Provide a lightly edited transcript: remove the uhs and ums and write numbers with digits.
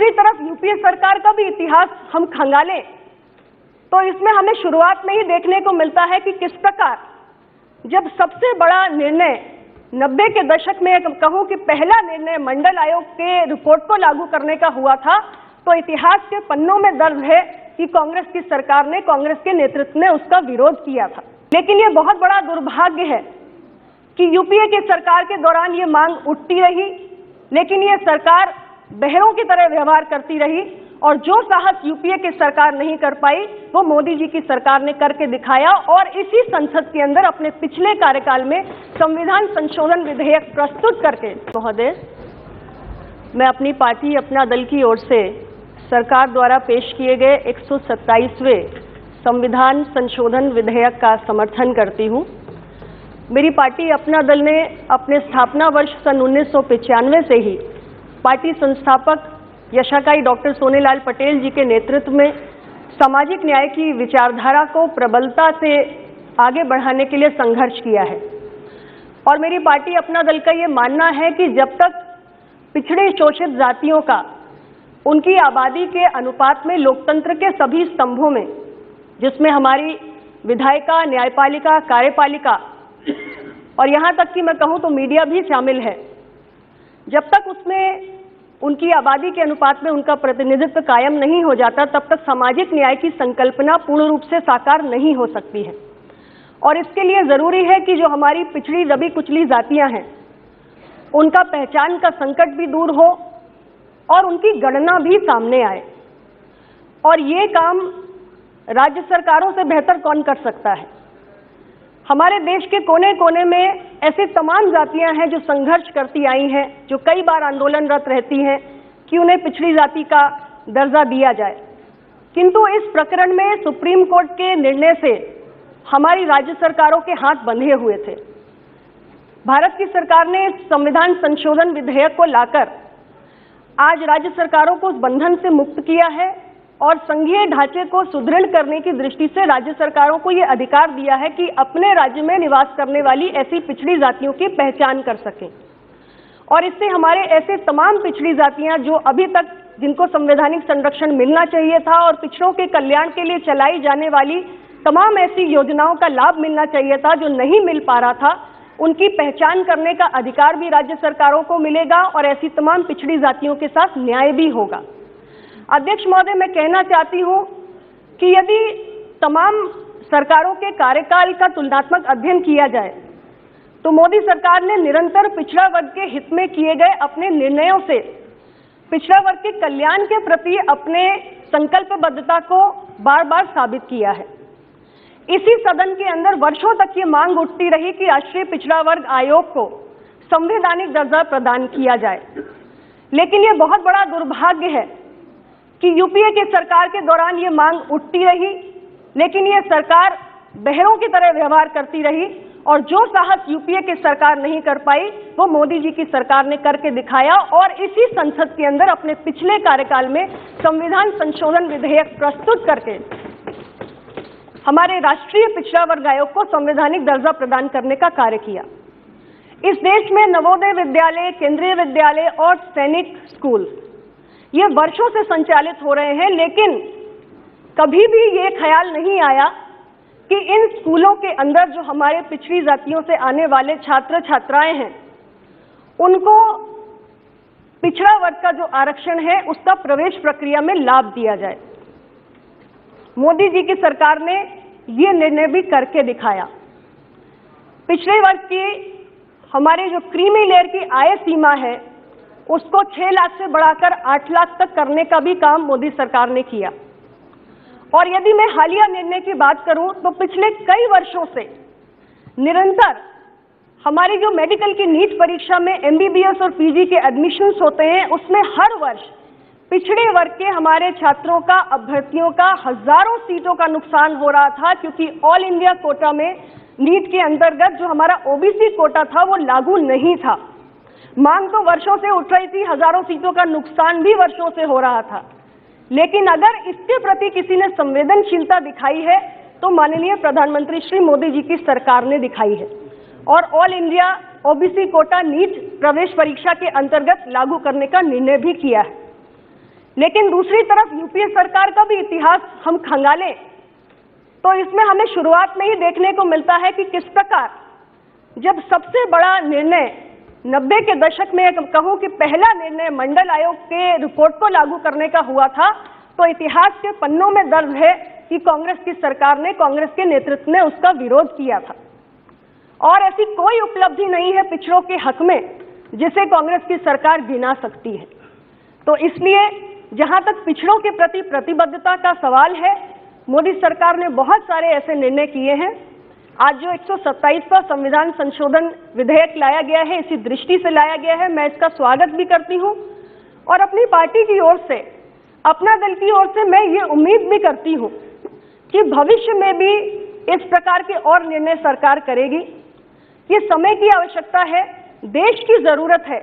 दूसरी तरफ यूपीए सरकार का भी इतिहास हम खंगालें तो इसमें हमें शुरुआत में ही देखने को मिलता है कि किस प्रकार जब सबसे बड़ा निर्णय 90 के दशक में कहूं कि पहला निर्णय मंडल आयोग के रिपोर्ट को लागू करने का हुआ था, तो इतिहास के पन्नों में दर्ज है कि कांग्रेस की सरकार ने, कांग्रेस के नेतृत्व ने उसका विरोध किया था। लेकिन ये बहुत बड़ा दुर्भाग्य है कि यूपीए की सरकार के दौरान ये मांग उठती रही, लेकिन ये सरकार बहरों की तरह व्यवहार करती रही और जो साहस यूपीए की सरकार नहीं कर पाई वो मोदी जी की सरकार ने करके दिखाया और इसी संसद के अंदर अपने पिछले कार्यकाल में संविधान संशोधन विधेयक प्रस्तुत करके, महोदय, मैं अपनी पार्टी, अपना दल की ओर से सरकार द्वारा पेश किए गए 127वें संविधान संशोधन विधेयक का समर्थन करती हूँ। मेरी पार्टी, अपना दल ने अपने स्थापना वर्ष सन 1995 से ही पार्टी संस्थापक यशाकाई डॉक्टर सोनेलाल पटेल जी के नेतृत्व में सामाजिक न्याय की विचारधारा को प्रबलता से आगे बढ़ाने के लिए संघर्ष किया है। और मेरी पार्टी, अपना दल का ये मानना है कि जब तक पिछड़े शोषित जातियों का उनकी आबादी के अनुपात में लोकतंत्र के सभी स्तंभों में, जिसमें हमारी विधायिका, न्यायपालिका, कार्यपालिका और यहाँ तक कि मैं कहूँ तो मीडिया भी शामिल है, जब तक उसमें उनकी आबादी के अनुपात में उनका प्रतिनिधित्व कायम नहीं हो जाता, तब तक सामाजिक न्याय की संकल्पना पूर्ण रूप से साकार नहीं हो सकती है। और इसके लिए जरूरी है कि जो हमारी पिछड़ी दबी कुचली जातियां हैं, उनका पहचान का संकट भी दूर हो और उनकी गणना भी सामने आए। और ये काम राज्य सरकारों से बेहतर कौन कर सकता है। हमारे देश के कोने कोने में ऐसे तमाम जातियां हैं जो संघर्ष करती आई हैं, जो कई बार आंदोलनरत रहती हैं कि उन्हें पिछड़ी जाति का दर्जा दिया जाए। किंतु इस प्रकरण में सुप्रीम कोर्ट के निर्णय से हमारी राज्य सरकारों के हाथ बंधे हुए थे। भारत की सरकार ने संविधान संशोधन विधेयक को लाकर आज राज्य सरकारों को उस बंधन से मुक्त किया है और संघीय ढांचे को सुदृढ़ करने की दृष्टि से राज्य सरकारों को यह अधिकार दिया है कि अपने राज्य में निवास करने वाली ऐसी पिछड़ी जातियों की पहचान कर सकें। और इससे हमारे ऐसे तमाम पिछड़ी जातियां जो अभी तक, जिनको संवैधानिक संरक्षण मिलना चाहिए था और पिछड़ों के कल्याण के लिए चलाई जाने वाली तमाम ऐसी योजनाओं का लाभ मिलना चाहिए था जो नहीं मिल पा रहा था, उनकी पहचान करने का अधिकार भी राज्य सरकारों को मिलेगा और ऐसी तमाम पिछड़ी जातियों के साथ न्याय भी होगा। अध्यक्ष महोदय, मैं कहना चाहती हूं कि यदि तमाम सरकारों के कार्यकाल का तुलनात्मक अध्ययन किया जाए तो मोदी सरकार ने निरंतर पिछड़ा वर्ग के हित में किए गए अपने निर्णयों से पिछड़ा वर्ग के कल्याण के प्रति अपने संकल्पबद्धता को बार बार साबित किया है। इसी सदन के अंदर वर्षों तक ये मांग उठती रही कि राष्ट्रीय पिछड़ा वर्ग आयोग को संवैधानिक दर्जा प्रदान किया जाए। लेकिन ये बहुत बड़ा दुर्भाग्य है कि यूपीए की सरकार के दौरान ये मांग उठती रही, लेकिन ये सरकार बहरों की तरह व्यवहार करती रही और जो साहस यूपीए की सरकार नहीं कर पाई वो मोदी जी की सरकार ने करके दिखाया और इसी संसद के अंदर अपने पिछले कार्यकाल में संविधान संशोधन विधेयक प्रस्तुत करके हमारे राष्ट्रीय पिछड़ा वर्ग आयोग को संवैधानिक दर्जा प्रदान करने का कार्य किया। इस देश में नवोदय विद्यालय, केंद्रीय विद्यालय और सैनिक स्कूल ये वर्षों से संचालित हो रहे हैं, लेकिन कभी भी ये ख्याल नहीं आया कि इन स्कूलों के अंदर जो हमारे पिछड़ी जातियों से आने वाले छात्र छात्राएं हैं उनको पिछड़ा वर्ग का जो आरक्षण है उसका प्रवेश प्रक्रिया में लाभ दिया जाए। मोदी जी की सरकार ने ये निर्णय भी करके दिखाया। पिछड़े वर्ग की हमारी जो क्रीमी लेयर की आय सीमा है उसको 6 लाख से बढ़ाकर 8 लाख तक करने का भी काम मोदी सरकार ने किया। और यदि मैं हालिया निर्णय की बात करूं तो पिछले कई वर्षों से निरंतर हमारी जो मेडिकल की नीट परीक्षा में एमबीबीएस और पीजी के एडमिशन्स होते हैं उसमें हर वर्ष पिछड़े वर्ग के हमारे छात्रों का, अभ्यर्थियों का हजारों सीटों का नुकसान हो रहा था, क्योंकि ऑल इंडिया कोटा में नीट के अंतर्गत जो हमारा ओबीसी कोटा था वो लागू नहीं था। मांग तो वर्षों से उठ रही थी, हजारों सीटों का नुकसान भी वर्षों से हो रहा था, लेकिन अगर इसके प्रति किसी ने संवेदनशीलता दिखाई है तो माननीय प्रधानमंत्री श्री मोदी जी की सरकार ने दिखाई है और all India OBC quota NEET प्रवेश परीक्षा के अंतर्गत लागू करने का निर्णय भी किया है। लेकिन दूसरी तरफ यूपीए सरकार का भी इतिहास हम खंगालें तो इसमें हमें शुरुआत में ही देखने को मिलता है कि किस प्रकार जब सबसे बड़ा निर्णय 90 के दशक में कहूं कि पहला निर्णय मंडल आयोग के रिपोर्ट को लागू करने का हुआ था, तो इतिहास के पन्नों में दर्ज है कि कांग्रेस की सरकार ने, कांग्रेस के नेतृत्व ने उसका विरोध किया था। और ऐसी कोई उपलब्धि नहीं है पिछड़ों के हक में जिसे कांग्रेस की सरकार गिना सकती है। तो इसलिए जहां तक पिछड़ों के प्रति प्रतिबद्धता का सवाल है, मोदी सरकार ने बहुत सारे ऐसे निर्णय किए हैं। आज जो 127वां संविधान संशोधन विधेयक लाया गया है, इसी दृष्टि से लाया गया है। मैं इसका स्वागत भी करती हूं और अपनी पार्टी की ओर से, अपना दल की ओर से मैं ये उम्मीद भी करती हूं कि भविष्य में भी इस प्रकार के और निर्णय सरकार करेगी। ये समय की आवश्यकता है, देश की जरूरत है